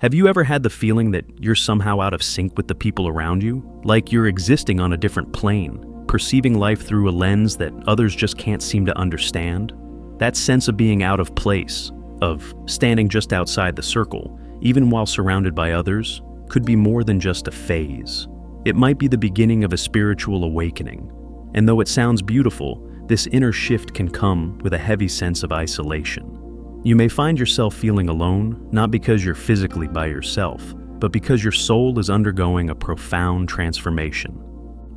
Have you ever had the feeling that you're somehow out of sync with the people around you? Like you're existing on a different plane, perceiving life through a lens that others just can't seem to understand? That sense of being out of place, of standing just outside the circle, even while surrounded by others, could be more than just a phase. It might be the beginning of a spiritual awakening. And though it sounds beautiful, this inner shift can come with a heavy sense of isolation. You may find yourself feeling alone, not because you're physically by yourself, but because your soul is undergoing a profound transformation.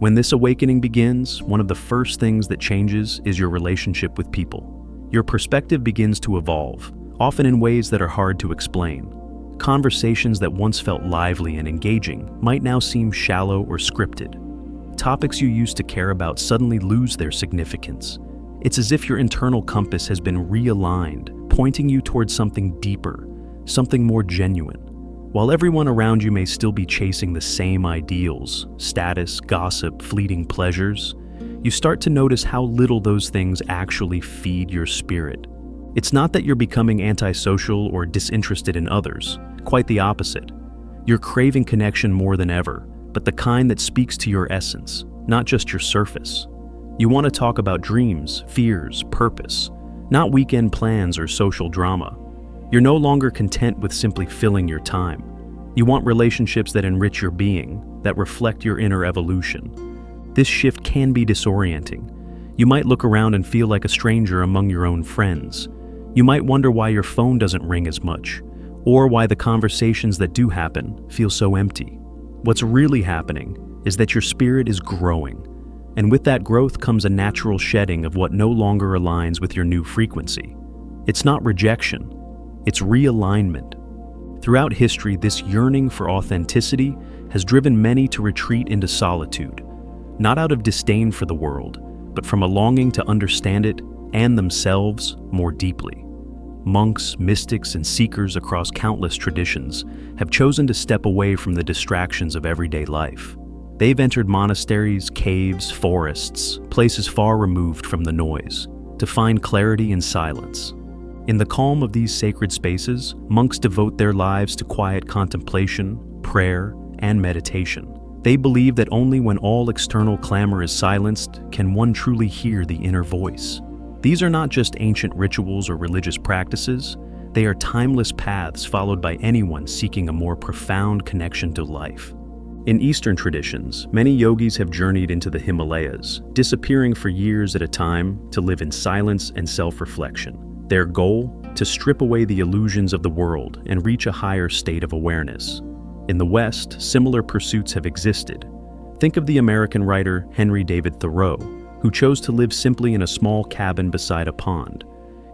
When this awakening begins, one of the first things that changes is your relationship with people. Your perspective begins to evolve, often in ways that are hard to explain. Conversations that once felt lively and engaging might now seem shallow or scripted. Topics you used to care about suddenly lose their significance. It's as if your internal compass has been realigned, pointing you towards something deeper, something more genuine. While everyone around you may still be chasing the same ideals, status, gossip, fleeting pleasures, you start to notice how little those things actually feed your spirit. It's not that you're becoming antisocial or disinterested in others, quite the opposite. You're craving connection more than ever, but the kind that speaks to your essence, not just your surface. You want to talk about dreams, fears, purpose, not weekend plans or social drama. You're no longer content with simply filling your time. You want relationships that enrich your being, that reflect your inner evolution. This shift can be disorienting. You might look around and feel like a stranger among your own friends. You might wonder why your phone doesn't ring as much, or why the conversations that do happen feel so empty. What's really happening is that your spirit is growing, and with that growth comes a natural shedding of what no longer aligns with your new frequency. It's not rejection, it's realignment. Throughout history, this yearning for authenticity has driven many to retreat into solitude, not out of disdain for the world, but from a longing to understand it and themselves more deeply. Monks, mystics, and seekers across countless traditions have chosen to step away from the distractions of everyday life. They've entered monasteries, caves, forests, places far removed from the noise, to find clarity in silence. In the calm of these sacred spaces, monks devote their lives to quiet contemplation, prayer, and meditation. They believe that only when all external clamor is silenced can one truly hear the inner voice. These are not just ancient rituals or religious practices, they are timeless paths followed by anyone seeking a more profound connection to life. In Eastern traditions, many yogis have journeyed into the Himalayas, disappearing for years at a time to live in silence and self-reflection. Their goal? To strip away the illusions of the world and reach a higher state of awareness. In the West, similar pursuits have existed. Think of the American writer Henry David Thoreau, who chose to live simply in a small cabin beside a pond.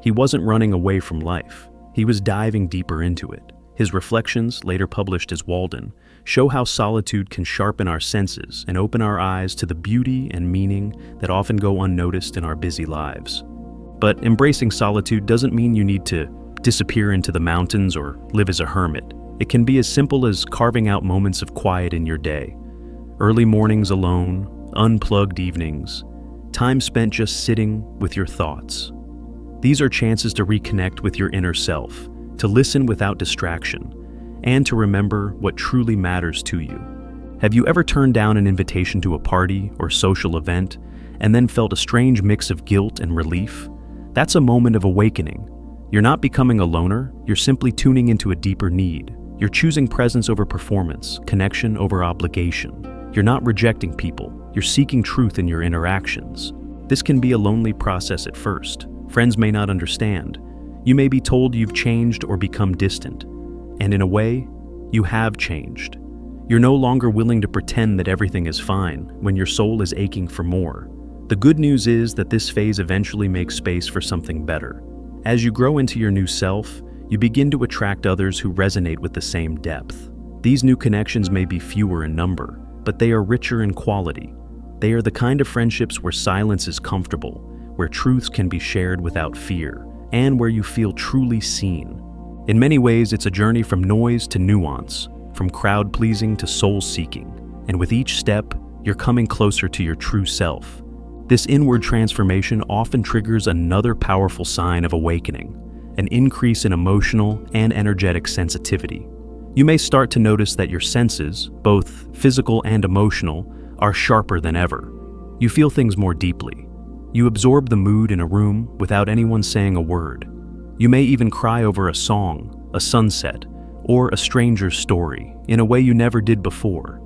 He wasn't running away from life. He was diving deeper into it. His reflections, later published as Walden, show how solitude can sharpen our senses and open our eyes to the beauty and meaning that often go unnoticed in our busy lives. But embracing solitude doesn't mean you need to disappear into the mountains or live as a hermit. It can be as simple as carving out moments of quiet in your day. Early mornings alone, unplugged evenings, time spent just sitting with your thoughts. These are chances to reconnect with your inner self, to listen without distraction, and to remember what truly matters to you. Have you ever turned down an invitation to a party or social event and then felt a strange mix of guilt and relief? That's a moment of awakening. You're not becoming a loner, you're simply tuning into a deeper need. You're choosing presence over performance, connection over obligation. You're not rejecting people, you're seeking truth in your interactions. This can be a lonely process at first. Friends may not understand. You may be told you've changed or become distant. And in a way, you have changed. You're no longer willing to pretend that everything is fine when your soul is aching for more. The good news is that this phase eventually makes space for something better. As you grow into your new self, you begin to attract others who resonate with the same depth. These new connections may be fewer in number, but they are richer in quality. They are the kind of friendships where silence is comfortable, where truths can be shared without fear, and where you feel truly seen. In many ways, it's a journey from noise to nuance, from crowd-pleasing to soul-seeking, and with each step, you're coming closer to your true self. This inward transformation often triggers another powerful sign of awakening, an increase in emotional and energetic sensitivity. You may start to notice that your senses, both physical and emotional, are sharper than ever. You feel things more deeply. You absorb the mood in a room without anyone saying a word. You may even cry over a song, a sunset, or a stranger's story in a way you never did before.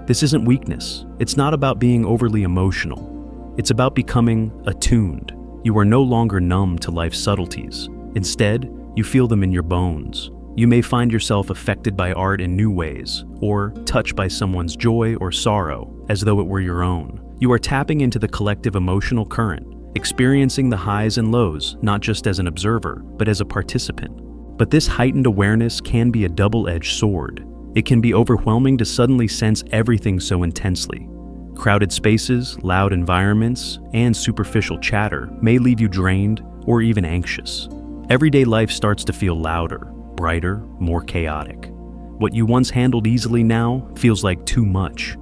This isn't weakness. It's not about being overly emotional. It's about becoming attuned. You are no longer numb to life's subtleties. Instead, you feel them in your bones. You may find yourself affected by art in new ways, or touched by someone's joy or sorrow as though it were your own. You are tapping into the collective emotional current, experiencing the highs and lows not just as an observer, but as a participant. But this heightened awareness can be a double-edged sword. It can be overwhelming to suddenly sense everything so intensely. Crowded spaces, loud environments, and superficial chatter may leave you drained or even anxious. Everyday life starts to feel louder, brighter, more chaotic. What you once handled easily now feels like too much.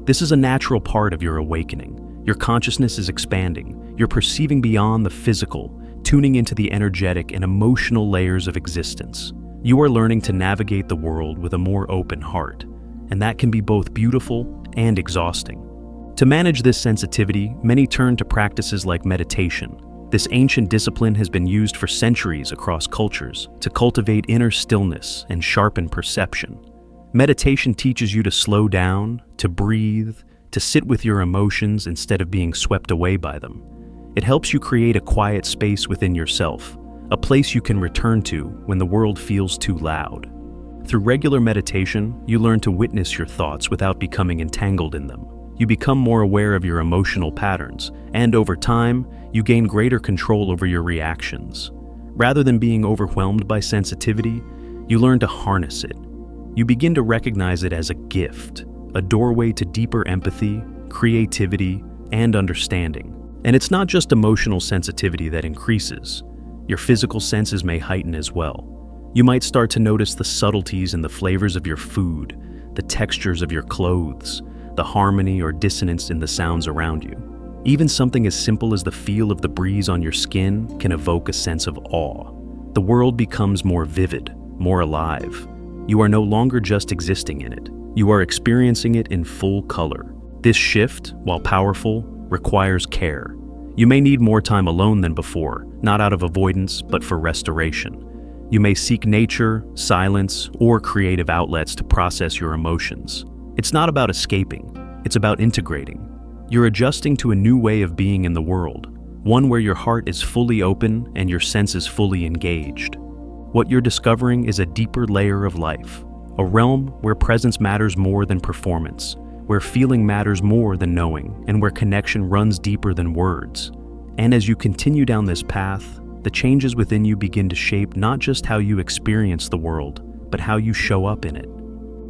This is a natural part of your awakening. Your consciousness is expanding. You're perceiving beyond the physical, tuning into the energetic and emotional layers of existence. You are learning to navigate the world with a more open heart, and that can be both beautiful and exhausting. To manage this sensitivity, many turn to practices like meditation. This ancient discipline has been used for centuries across cultures to cultivate inner stillness and sharpen perception. Meditation teaches you to slow down, to breathe, to sit with your emotions instead of being swept away by them. It helps you create a quiet space within yourself, a place you can return to when the world feels too loud. Through regular meditation, you learn to witness your thoughts without becoming entangled in them. You become more aware of your emotional patterns, and over time, you gain greater control over your reactions. Rather than being overwhelmed by sensitivity, you learn to harness it. You begin to recognize it as a gift, a doorway to deeper empathy, creativity, and understanding. And it's not just emotional sensitivity that increases. Your physical senses may heighten as well. You might start to notice the subtleties and the flavors of your food, the textures of your clothes, the harmony or dissonance in the sounds around you. Even something as simple as the feel of the breeze on your skin can evoke a sense of awe. The world becomes more vivid, more alive. You are no longer just existing in it. You are experiencing it in full color. This shift, while powerful, requires care. You may need more time alone than before, not out of avoidance, but for restoration. You may seek nature, silence, or creative outlets to process your emotions. It's not about escaping, it's about integrating. You're adjusting to a new way of being in the world, one where your heart is fully open and your senses fully engaged. What you're discovering is a deeper layer of life, a realm where presence matters more than performance, where feeling matters more than knowing, and where connection runs deeper than words. And as you continue down this path, the changes within you begin to shape not just how you experience the world, but how you show up in it.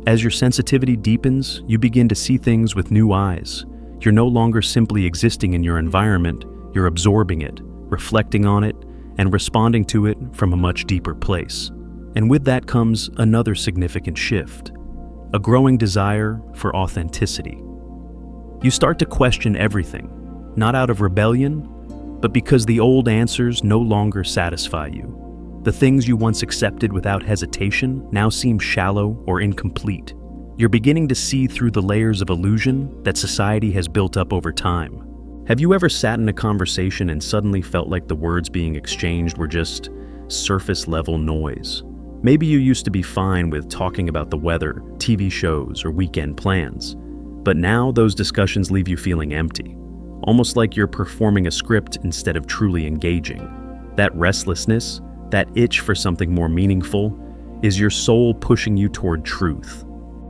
As your sensitivity deepens, you begin to see things with new eyes. You're no longer simply existing in your environment, you're absorbing it, reflecting on it, and responding to it from a much deeper place. And with that comes another significant shift, a growing desire for authenticity. You start to question everything, not out of rebellion, but because the old answers no longer satisfy you. The things you once accepted without hesitation now seem shallow or incomplete. You're beginning to see through the layers of illusion that society has built up over time. Have you ever sat in a conversation and suddenly felt like the words being exchanged were just surface-level noise? Maybe you used to be fine with talking about the weather, TV shows, or weekend plans, but now those discussions leave you feeling empty, almost like you're performing a script instead of truly engaging. That restlessness, that itch for something more meaningful, is your soul pushing you toward truth.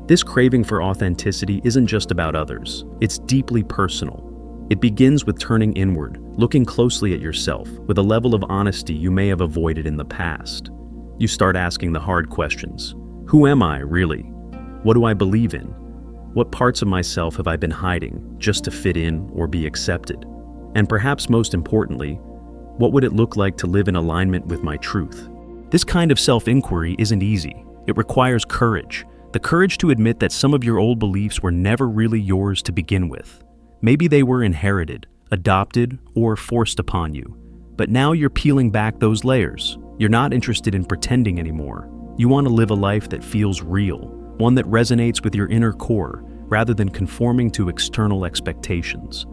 This craving for authenticity isn't just about others, it's deeply personal. It begins with turning inward, looking closely at yourself with a level of honesty you may have avoided in the past. You start asking the hard questions. Who am I, really? What do I believe in? What parts of myself have I been hiding just to fit in or be accepted? And perhaps most importantly, what would it look like to live in alignment with my truth? This kind of self-inquiry isn't easy. It requires courage. The courage to admit that some of your old beliefs were never really yours to begin with. Maybe they were inherited, adopted, or forced upon you. But now you're peeling back those layers. You're not interested in pretending anymore. You want to live a life that feels real, one that resonates with your inner core rather than conforming to external expectations.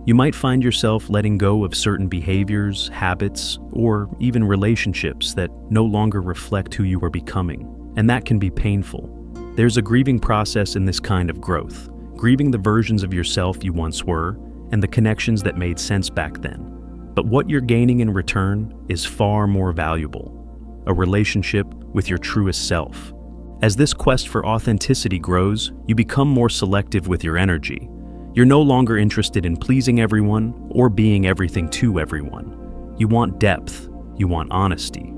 You might find yourself letting go of certain behaviors, habits, or even relationships that no longer reflect who you are becoming, and that can be painful. There's a grieving process in this kind of growth, grieving the versions of yourself you once were and the connections that made sense back then. But what you're gaining in return is far more valuable: a relationship with your truest self. As this quest for authenticity grows, you become more selective with your energy. You're no longer interested in pleasing everyone or being everything to everyone. You want depth. You want honesty.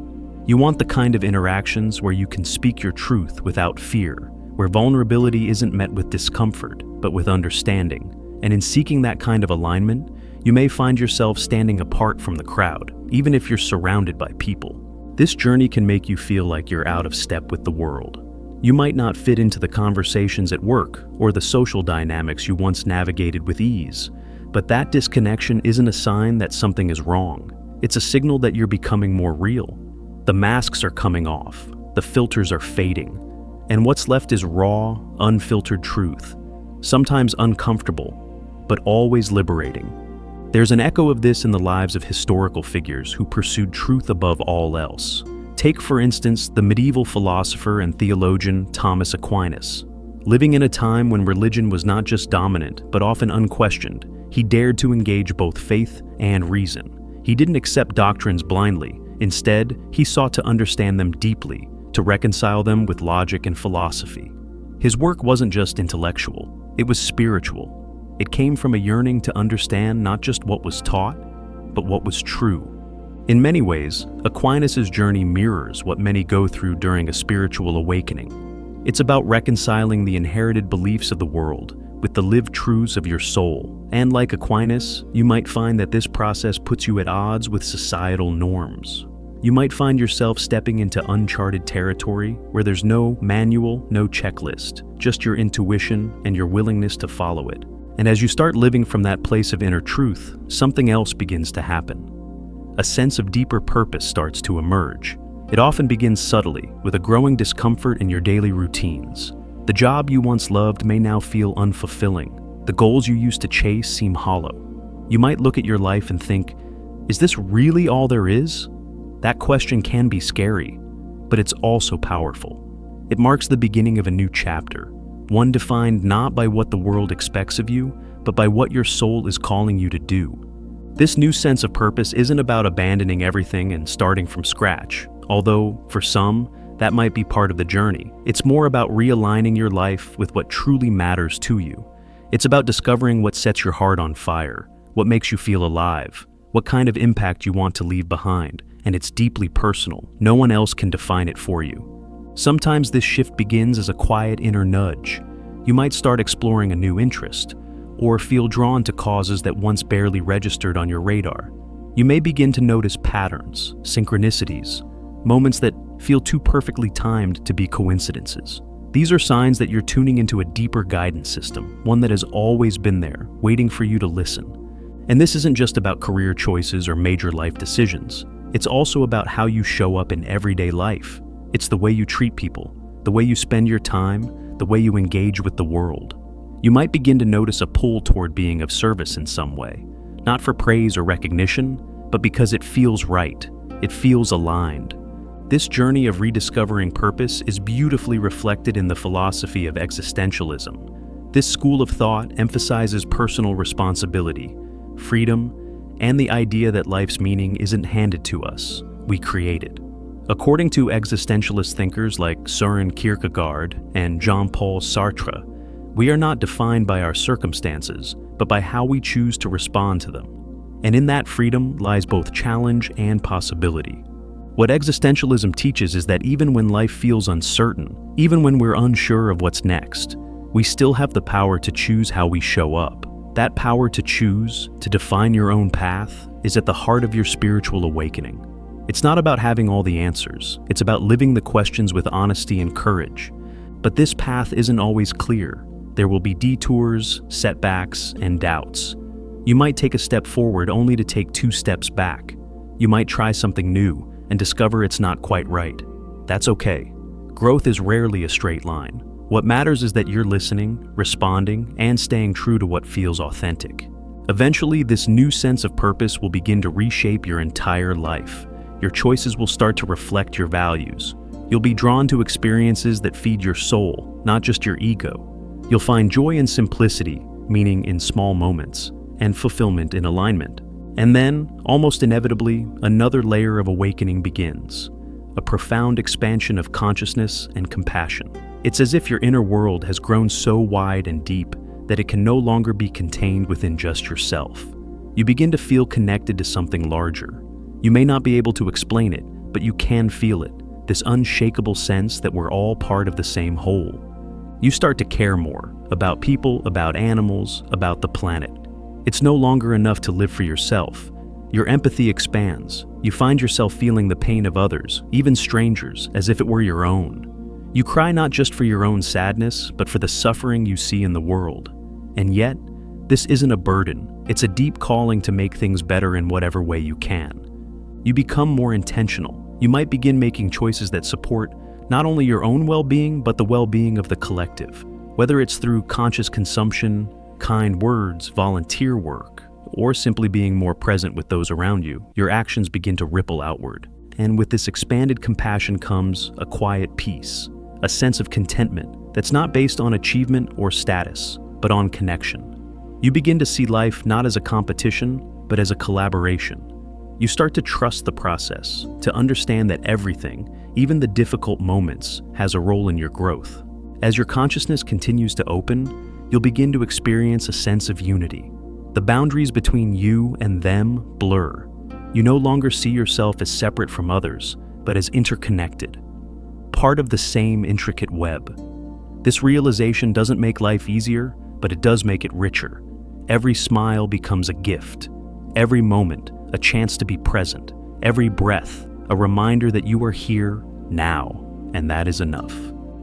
You want the kind of interactions where you can speak your truth without fear, where vulnerability isn't met with discomfort, but with understanding. And in seeking that kind of alignment, you may find yourself standing apart from the crowd, even if you're surrounded by people. This journey can make you feel like you're out of step with the world. You might not fit into the conversations at work or the social dynamics you once navigated with ease, but that disconnection isn't a sign that something is wrong. It's a signal that you're becoming more real. The masks are coming off, the filters are fading, and what's left is raw, unfiltered truth, sometimes uncomfortable, but always liberating. There's an echo of this in the lives of historical figures who pursued truth above all else. Take, for instance, the medieval philosopher and theologian Thomas Aquinas. Living in a time when religion was not just dominant, but often unquestioned, he dared to engage both faith and reason. He didn't accept doctrines blindly. Instead, he sought to understand them deeply, to reconcile them with logic and philosophy. His work wasn't just intellectual, it was spiritual. It came from a yearning to understand not just what was taught, but what was true. In many ways, Aquinas' journey mirrors what many go through during a spiritual awakening. It's about reconciling the inherited beliefs of the world with the lived truths of your soul. And like Aquinas, you might find that this process puts you at odds with societal norms. You might find yourself stepping into uncharted territory where there's no manual, no checklist, just your intuition and your willingness to follow it. And as you start living from that place of inner truth, something else begins to happen. A sense of deeper purpose starts to emerge. It often begins subtly, with a growing discomfort in your daily routines. The job you once loved may now feel unfulfilling. The goals you used to chase seem hollow. You might look at your life and think, is this really all there is? That question can be scary, but it's also powerful. It marks the beginning of a new chapter, one defined not by what the world expects of you, but by what your soul is calling you to do. This new sense of purpose isn't about abandoning everything and starting from scratch, although, for some, that might be part of the journey. It's more about realigning your life with what truly matters to you. It's about discovering what sets your heart on fire, what makes you feel alive, what kind of impact you want to leave behind, and it's deeply personal. No one else can define it for you. Sometimes this shift begins as a quiet inner nudge. You might start exploring a new interest, or feel drawn to causes that once barely registered on your radar. You may begin to notice patterns, synchronicities, moments that feel too perfectly timed to be coincidences. These are signs that you're tuning into a deeper guidance system, one that has always been there, waiting for you to listen. And this isn't just about career choices or major life decisions. It's also about how you show up in everyday life. It's the way you treat people, the way you spend your time, the way you engage with the world. You might begin to notice a pull toward being of service in some way, not for praise or recognition, but because it feels right, it feels aligned. This journey of rediscovering purpose is beautifully reflected in the philosophy of existentialism. This school of thought emphasizes personal responsibility, freedom, and the idea that life's meaning isn't handed to us, we create it. According to existentialist thinkers like Søren Kierkegaard and Jean-Paul Sartre, we are not defined by our circumstances, but by how we choose to respond to them. And in that freedom lies both challenge and possibility. What existentialism teaches is that even when life feels uncertain, even when we're unsure of what's next, we still have the power to choose how we show up. That power to choose, to define your own path, is at the heart of your spiritual awakening. It's not about having all the answers. It's about living the questions with honesty and courage. But this path isn't always clear. There will be detours, setbacks, and doubts. You might take a step forward only to take 2 steps back. You might try something new and discover it's not quite right. That's okay. Growth is rarely a straight line. What matters is that you're listening, responding, and staying true to what feels authentic. Eventually, this new sense of purpose will begin to reshape your entire life. Your choices will start to reflect your values. You'll be drawn to experiences that feed your soul, not just your ego. You'll find joy in simplicity, meaning in small moments, and fulfillment in alignment. And then, almost inevitably, another layer of awakening begins. A profound expansion of consciousness and compassion. It's as if your inner world has grown so wide and deep that it can no longer be contained within just yourself. You begin to feel connected to something larger. You may not be able to explain it, but you can feel it, this unshakable sense that we're all part of the same whole. You start to care more about people, about animals, about the planet. It's no longer enough to live for yourself. Your empathy expands. You find yourself feeling the pain of others, even strangers, as if it were your own. You cry not just for your own sadness, but for the suffering you see in the world. And yet, this isn't a burden. It's a deep calling to make things better in whatever way you can. You become more intentional. You might begin making choices that support not only your own well-being, but the well-being of the collective. Whether it's through conscious consumption, kind words, volunteer work, or simply being more present with those around you, your actions begin to ripple outward. And with this expanded compassion comes a quiet peace, a sense of contentment that's not based on achievement or status, but on connection. You begin to see life not as a competition, but as a collaboration. You start to trust the process, to understand that everything, even the difficult moments, has a role in your growth. As your consciousness continues to open, you'll begin to experience a sense of unity. The boundaries between you and them blur. You no longer see yourself as separate from others, but as interconnected, part of the same intricate web. This realization doesn't make life easier, but it does make it richer. Every smile becomes a gift. Every moment, a chance to be present. Every breath, a reminder that you are here now, and that is enough.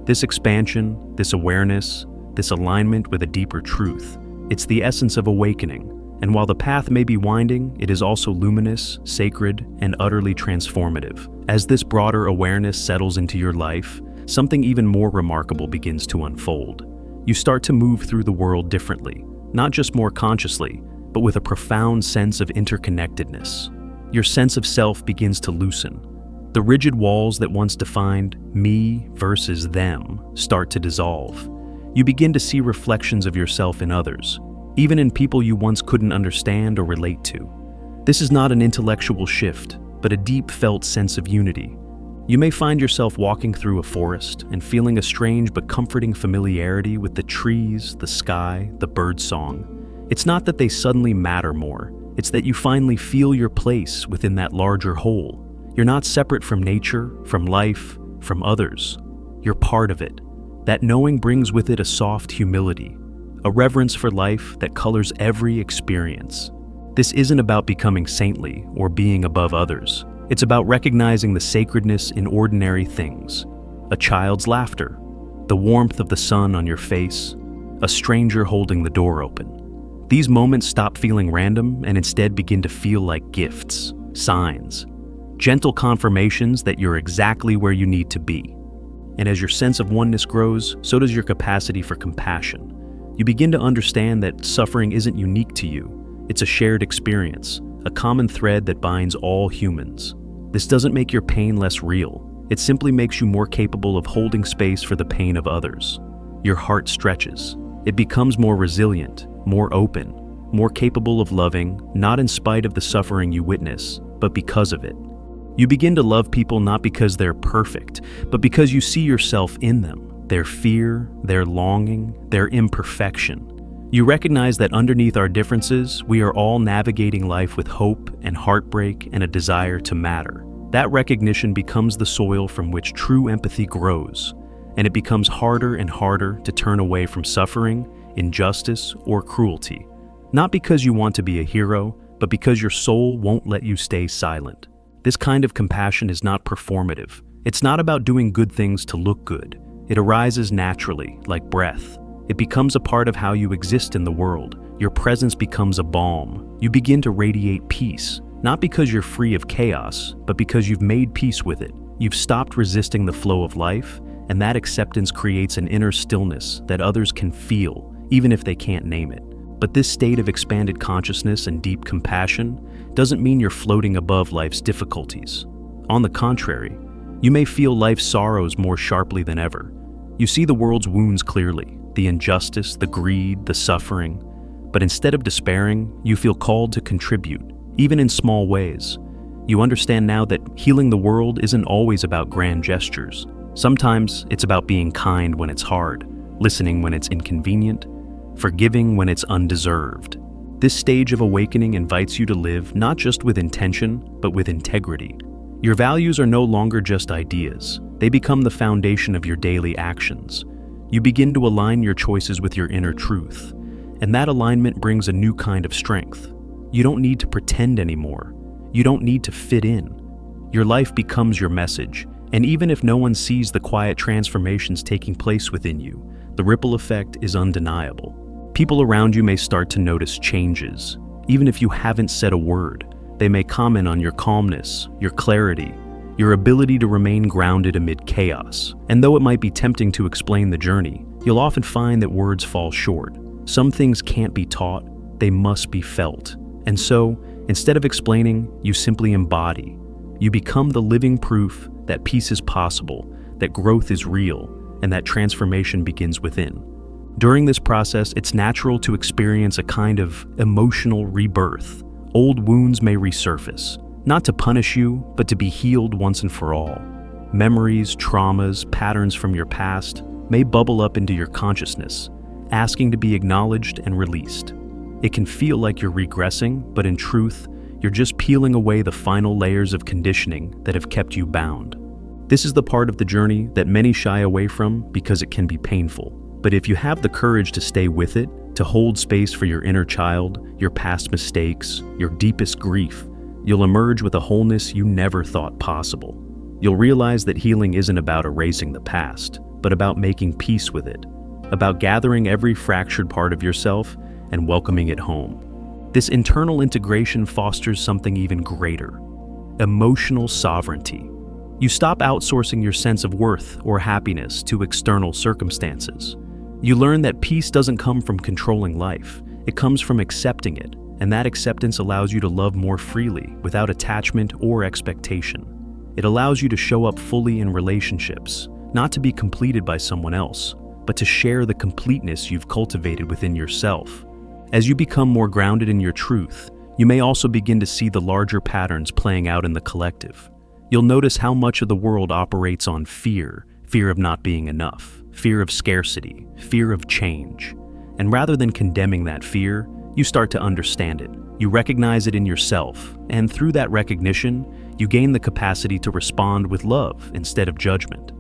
This expansion, this awareness, this alignment with a deeper truth, it's the essence of awakening. And while the path may be winding, it is also luminous, sacred, and utterly transformative. As this broader awareness settles into your life, something even more remarkable begins to unfold. You start to move through the world differently, not just more consciously, but with a profound sense of interconnectedness. Your sense of self begins to loosen. The rigid walls that once defined me versus them start to dissolve. You begin to see reflections of yourself in others, even in people you once couldn't understand or relate to. This is not an intellectual shift, but a deep felt sense of unity. You may find yourself walking through a forest and feeling a strange but comforting familiarity with the trees, the sky, the birdsong. It's not that they suddenly matter more, it's that you finally feel your place within that larger whole. You're not separate from nature, from life, from others. You're part of it. That knowing brings with it a soft humility, a reverence for life that colors every experience. This isn't about becoming saintly or being above others. It's about recognizing the sacredness in ordinary things. A child's laughter, the warmth of the sun on your face, a stranger holding the door open. These moments stop feeling random and instead begin to feel like gifts, signs, gentle confirmations that you're exactly where you need to be. And as your sense of oneness grows, so does your capacity for compassion. You begin to understand that suffering isn't unique to you. It's a shared experience, a common thread that binds all humans. This doesn't make your pain less real. It simply makes you more capable of holding space for the pain of others. Your heart stretches. It becomes more resilient, more open, more capable of loving, not in spite of the suffering you witness, but because of it. You begin to love people not because they're perfect, but because you see yourself in them, their fear, their longing, their imperfection. You recognize that underneath our differences, we are all navigating life with hope and heartbreak and a desire to matter. That recognition becomes the soil from which true empathy grows, and it becomes harder and harder to turn away from suffering, injustice, or cruelty. Not because you want to be a hero, but because your soul won't let you stay silent. This kind of compassion is not performative. It's not about doing good things to look good. It arises naturally, like breath. It becomes a part of how you exist in the world. Your presence becomes a balm. You begin to radiate peace, not because you're free of chaos, but because you've made peace with it. You've stopped resisting the flow of life, and that acceptance creates an inner stillness that others can feel, even if they can't name it. But this state of expanded consciousness and deep compassion doesn't mean you're floating above life's difficulties. On the contrary, you may feel life's sorrows more sharply than ever. You see the world's wounds clearly, the injustice, the greed, the suffering. But instead of despairing, you feel called to contribute, even in small ways. You understand now that healing the world isn't always about grand gestures. Sometimes it's about being kind when it's hard, listening when it's inconvenient, forgiving when it's undeserved. This stage of awakening invites you to live not just with intention, but with integrity. Your values are no longer just ideas. They become the foundation of your daily actions. You begin to align your choices with your inner truth, and that alignment brings a new kind of strength. You don't need to pretend anymore. You don't need to fit in. Your life becomes your message, and even if no one sees the quiet transformations taking place within you, the ripple effect is undeniable. People around you may start to notice changes. Even if you haven't said a word, they may comment on your calmness, your clarity, your ability to remain grounded amid chaos. And though it might be tempting to explain the journey, you'll often find that words fall short. Some things can't be taught, they must be felt. And so, instead of explaining, you simply embody. You become the living proof that peace is possible, that growth is real, and that transformation begins within. During this process, it's natural to experience a kind of emotional rebirth. Old wounds may resurface, not to punish you, but to be healed once and for all. Memories, traumas, patterns from your past may bubble up into your consciousness, asking to be acknowledged and released. It can feel like you're regressing, but in truth, you're just peeling away the final layers of conditioning that have kept you bound. This is the part of the journey that many shy away from because it can be painful. But if you have the courage to stay with it, to hold space for your inner child, your past mistakes, your deepest grief, you'll emerge with a wholeness you never thought possible. You'll realize that healing isn't about erasing the past, but about making peace with it, about gathering every fractured part of yourself and welcoming it home. This internal integration fosters something even greater: emotional sovereignty. You stop outsourcing your sense of worth or happiness to external circumstances. You learn that peace doesn't come from controlling life, it comes from accepting it, and that acceptance allows you to love more freely, without attachment or expectation. It allows you to show up fully in relationships, not to be completed by someone else, but to share the completeness you've cultivated within yourself. As you become more grounded in your truth, you may also begin to see the larger patterns playing out in the collective. You'll notice how much of the world operates on fear of not being enough, fear of scarcity, fear of change. And rather than condemning that fear, you start to understand it. You recognize it in yourself, and through that recognition, you gain the capacity to respond with love instead of judgment.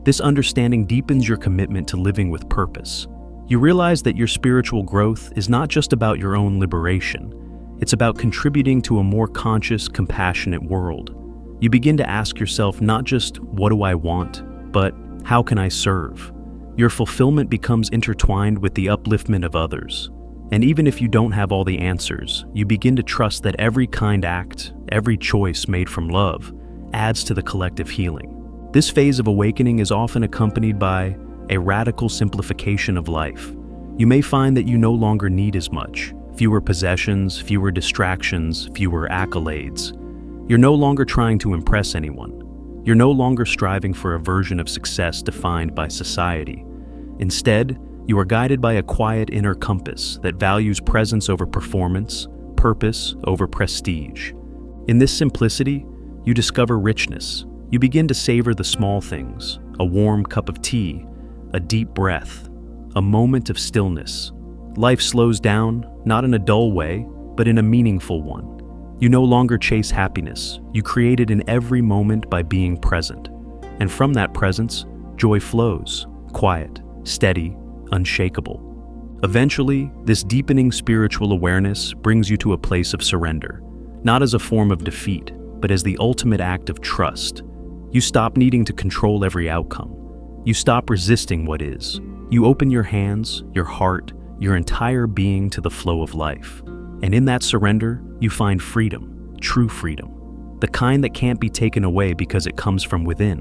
This understanding deepens your commitment to living with purpose. You realize that your spiritual growth is not just about your own liberation. It's about contributing to a more conscious, compassionate world. You begin to ask yourself not just, what do I want, but how can I serve? Your fulfillment becomes intertwined with the upliftment of others. And even if you don't have all the answers, you begin to trust that every kind act, every choice made from love, adds to the collective healing. This phase of awakening is often accompanied by a radical simplification of life. You may find that you no longer need as much, fewer possessions, fewer distractions, fewer accolades. You're no longer trying to impress anyone. You're no longer striving for a version of success defined by society. Instead, you are guided by a quiet inner compass that values presence over performance, purpose over prestige. In this simplicity, you discover richness. You begin to savor the small things: a warm cup of tea, a deep breath, a moment of stillness. Life slows down, not in a dull way, but in a meaningful one. You no longer chase happiness. You create it in every moment by being present. And from that presence, joy flows, quiet, steady, unshakable. Eventually, this deepening spiritual awareness brings you to a place of surrender, not as a form of defeat, but as the ultimate act of trust. You stop needing to control every outcome. You stop resisting what is. You open your hands, your heart, your entire being to the flow of life. And in that surrender, you find freedom, true freedom, the kind that can't be taken away because it comes from within.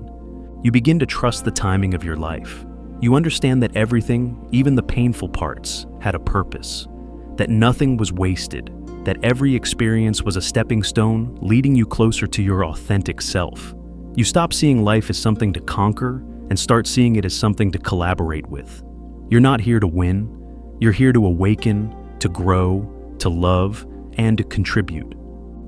You begin to trust the timing of your life. You understand that everything, even the painful parts, had a purpose, that nothing was wasted, that every experience was a stepping stone leading you closer to your authentic self. You stop seeing life as something to conquer and start seeing it as something to collaborate with. You're not here to win. You're here to awaken, to grow, to love, and to contribute.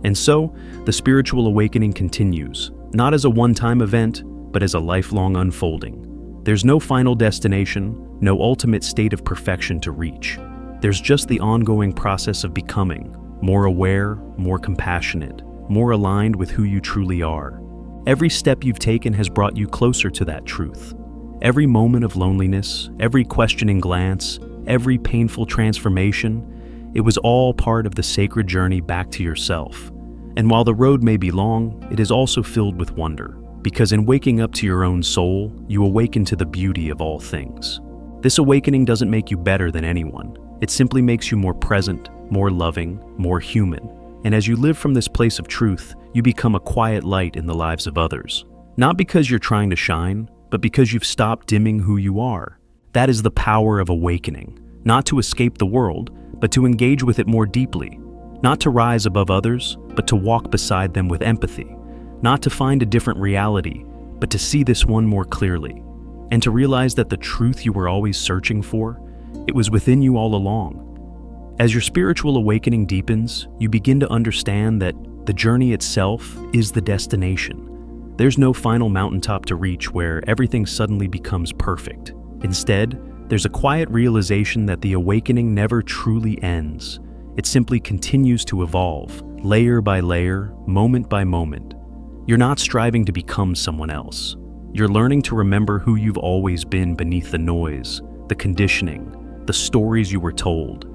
And so, the spiritual awakening continues, not as a one-time event, but as a lifelong unfolding. There's no final destination, no ultimate state of perfection to reach. There's just the ongoing process of becoming more aware, more compassionate, more aligned with who you truly are. Every step you've taken has brought you closer to that truth. Every moment of loneliness, every questioning glance, every painful transformation, it was all part of the sacred journey back to yourself. And while the road may be long, it is also filled with wonder, because in waking up to your own soul, you awaken to the beauty of all things. This awakening doesn't make you better than anyone. It simply makes you more present, more loving, more human. And as you live from this place of truth, you become a quiet light in the lives of others. Not because you're trying to shine, but because you've stopped dimming who you are. That is the power of awakening, not to escape the world, but to engage with it more deeply. Not to rise above others, but to walk beside them with empathy. Not to find a different reality, but to see this one more clearly. And to realize that the truth you were always searching for, it was within you all along. As your spiritual awakening deepens, you begin to understand that the journey itself is the destination. There's no final mountaintop to reach where everything suddenly becomes perfect. Instead, there's a quiet realization that the awakening never truly ends. It simply continues to evolve, layer by layer, moment by moment. You're not striving to become someone else. You're learning to remember who you've always been beneath the noise, the conditioning, the stories you were told.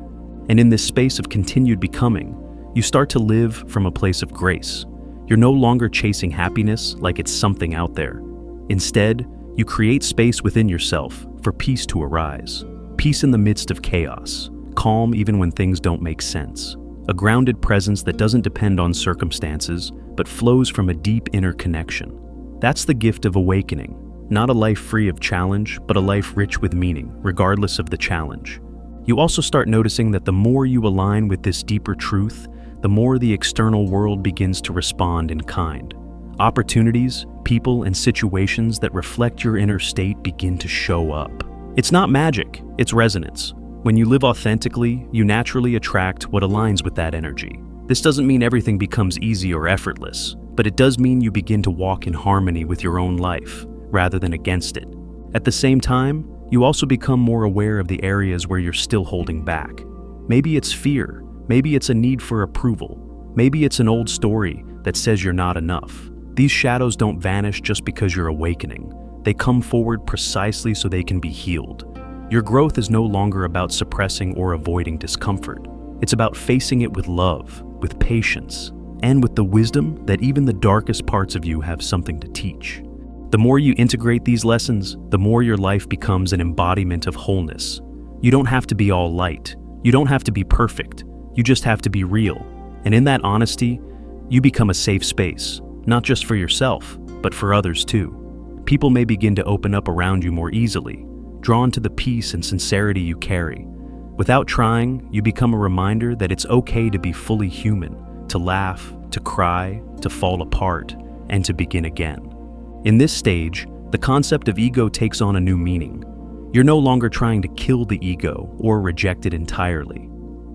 And in this space of continued becoming, you start to live from a place of grace. You're no longer chasing happiness like it's something out there. Instead, you create space within yourself for peace to arise. Peace in the midst of chaos, calm even when things don't make sense. A grounded presence that doesn't depend on circumstances, but flows from a deep inner connection. That's the gift of awakening. Not a life free of challenge, but a life rich with meaning, regardless of the challenge. You also start noticing that the more you align with this deeper truth, the more the external world begins to respond in kind. Opportunities, people, and situations that reflect your inner state begin to show up. It's not magic, it's resonance. When you live authentically, you naturally attract what aligns with that energy. This doesn't mean everything becomes easy or effortless, but it does mean you begin to walk in harmony with your own life, rather than against it. At the same time, you also become more aware of the areas where you're still holding back. Maybe it's fear, maybe it's a need for approval, maybe it's an old story that says you're not enough. These shadows don't vanish just because you're awakening. They come forward precisely so they can be healed. Your growth is no longer about suppressing or avoiding discomfort. It's about facing it with love, with patience, and with the wisdom that even the darkest parts of you have something to teach. The more you integrate these lessons, the more your life becomes an embodiment of wholeness. You don't have to be all light. You don't have to be perfect. You just have to be real. And in that honesty, you become a safe space, not just for yourself, but for others too. People may begin to open up around you more easily, drawn to the peace and sincerity you carry. Without trying, you become a reminder that it's okay to be fully human, to laugh, to cry, to fall apart, and to begin again. In this stage, the concept of ego takes on a new meaning. You're no longer trying to kill the ego or reject it entirely.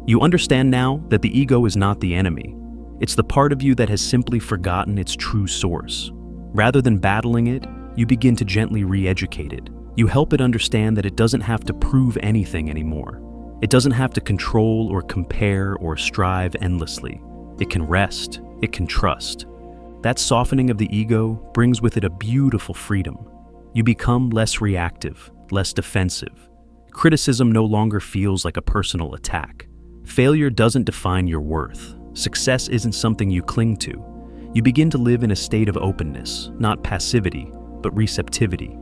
You understand now that the ego is not the enemy. It's the part of you that has simply forgotten its true source. Rather than battling it, you begin to gently re-educate it. You help it understand that it doesn't have to prove anything anymore. It doesn't have to control or compare or strive endlessly. It can rest. It can trust. That softening of the ego brings with it a beautiful freedom. You become less reactive, less defensive. Criticism no longer feels like a personal attack. Failure doesn't define your worth. Success isn't something you cling to. You begin to live in a state of openness, not passivity, but receptivity.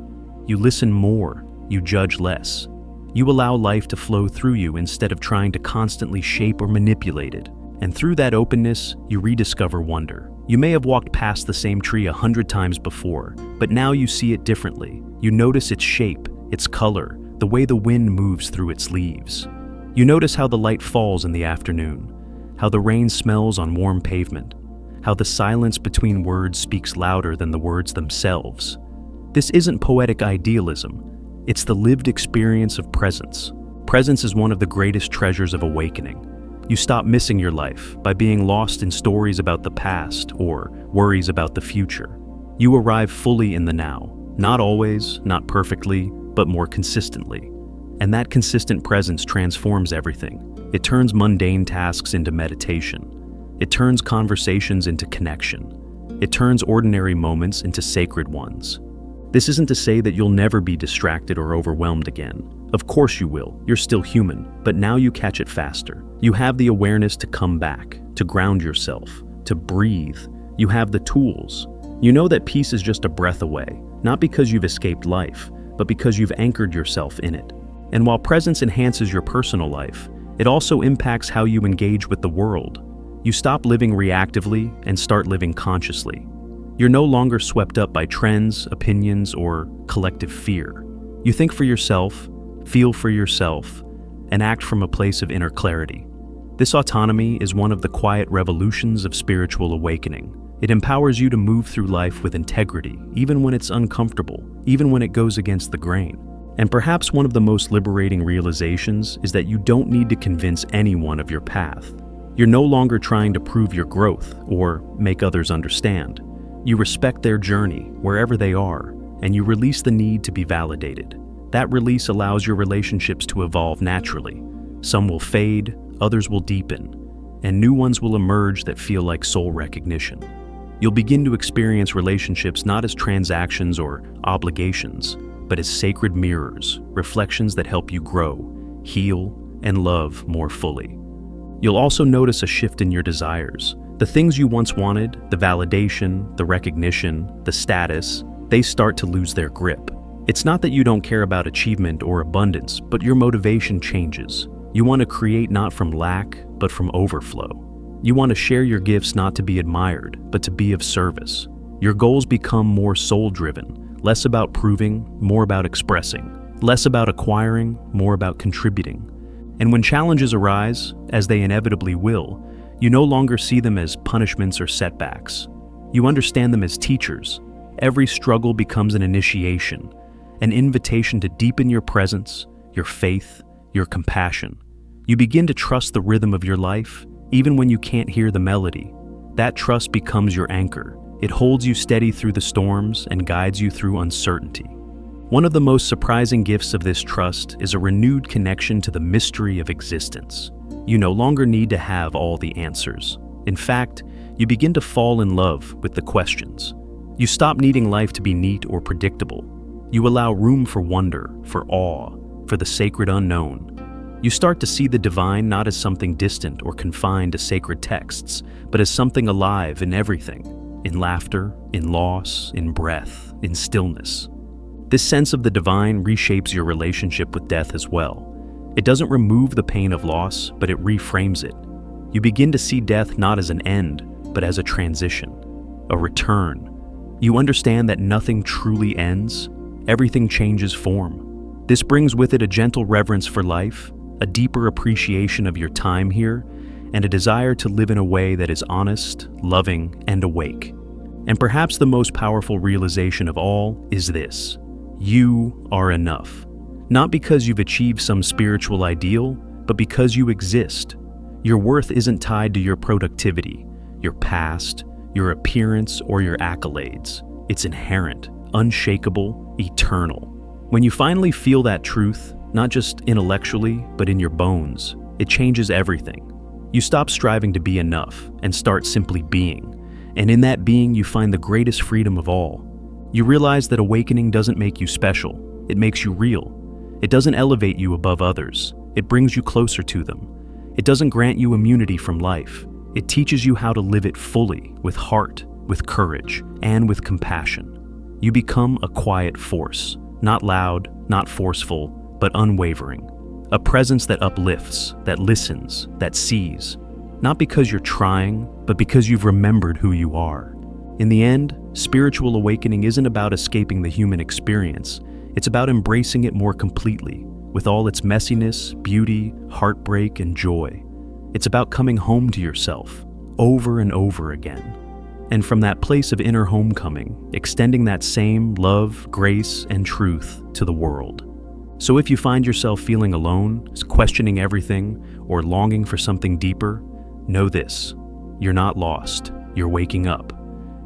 You listen more, you judge less. You allow life to flow through you instead of trying to constantly shape or manipulate it. And through that openness, you rediscover wonder. You may have walked past the same tree 100 times before, but now you see it differently. You notice its shape, its color, the way the wind moves through its leaves. You notice how the light falls in the afternoon, how the rain smells on warm pavement, how the silence between words speaks louder than the words themselves. This isn't poetic idealism. It's the lived experience of presence. Presence is one of the greatest treasures of awakening. You stop missing your life by being lost in stories about the past or worries about the future. You arrive fully in the now, not always, not perfectly, but more consistently. And that consistent presence transforms everything. It turns mundane tasks into meditation. It turns conversations into connection. It turns ordinary moments into sacred ones. This isn't to say that you'll never be distracted or overwhelmed again. Of course you will, you're still human, but now you catch it faster. You have the awareness to come back, to ground yourself, to breathe. You have the tools. You know that peace is just a breath away, not because you've escaped life, but because you've anchored yourself in it. And while presence enhances your personal life, it also impacts how you engage with the world. You stop living reactively and start living consciously. You're no longer swept up by trends, opinions, or collective fear. You think for yourself, feel for yourself, and act from a place of inner clarity. This autonomy is one of the quiet revolutions of spiritual awakening. It empowers you to move through life with integrity, even when it's uncomfortable, even when it goes against the grain. And perhaps one of the most liberating realizations is that you don't need to convince anyone of your path. You're no longer trying to prove your growth or make others understand. You respect their journey, wherever they are, and you release the need to be validated. That release allows your relationships to evolve naturally. Some will fade, others will deepen, and new ones will emerge that feel like soul recognition. You'll begin to experience relationships not as transactions or obligations, but as sacred mirrors, reflections that help you grow, heal, and love more fully. You'll also notice a shift in your desires. The things you once wanted, the validation, the recognition, the status, they start to lose their grip. It's not that you don't care about achievement or abundance, but your motivation changes. You want to create not from lack, but from overflow. You want to share your gifts not to be admired, but to be of service. Your goals become more soul-driven, less about proving, more about expressing, less about acquiring, more about contributing. And when challenges arise, as they inevitably will, you no longer see them as punishments or setbacks. You understand them as teachers. Every struggle becomes an initiation, an invitation to deepen your presence, your faith, your compassion. You begin to trust the rhythm of your life, even when you can't hear the melody. That trust becomes your anchor. It holds you steady through the storms and guides you through uncertainty. One of the most surprising gifts of this trust is a renewed connection to the mystery of existence. You no longer need to have all the answers. In fact, you begin to fall in love with the questions. You stop needing life to be neat or predictable. You allow room for wonder, for awe, for the sacred unknown. You start to see the divine not as something distant or confined to sacred texts, but as something alive in everything, in laughter, in loss, in breath, in stillness. This sense of the divine reshapes your relationship with death as well. It doesn't remove the pain of loss, but it reframes it. You begin to see death not as an end, but as a transition, a return. You understand that nothing truly ends. Everything changes form. This brings with it a gentle reverence for life, a deeper appreciation of your time here, and a desire to live in a way that is honest, loving, and awake. And perhaps the most powerful realization of all is this: you are enough. Not because you've achieved some spiritual ideal, but because you exist. Your worth isn't tied to your productivity, your past, your appearance, or your accolades. It's inherent, unshakable, eternal. When you finally feel that truth, not just intellectually, but in your bones, it changes everything. You stop striving to be enough and start simply being. And in that being, you find the greatest freedom of all. You realize that awakening doesn't make you special, it makes you real. It doesn't elevate you above others, it brings you closer to them. It doesn't grant you immunity from life, it teaches you how to live it fully, with heart, with courage, and with compassion. You become a quiet force, not loud, not forceful, but unwavering. A presence that uplifts, that listens, that sees. Not because you're trying, but because you've remembered who you are. In the end, spiritual awakening isn't about escaping the human experience. It's about embracing it more completely, with all its messiness, beauty, heartbreak, and joy. It's about coming home to yourself, over and over again. And from that place of inner homecoming, extending that same love, grace, and truth to the world. So if you find yourself feeling alone, questioning everything, or longing for something deeper, know this: you're not lost, you're waking up.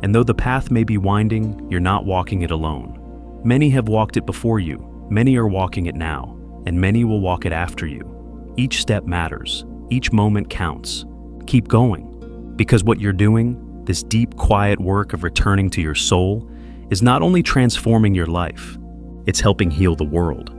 And though the path may be winding, you're not walking it alone. Many have walked it before you, many are walking it now, and many will walk it after you. Each step matters, each moment counts. Keep going, because what you're doing, this deep, quiet work of returning to your soul, is not only transforming your life, it's helping heal the world.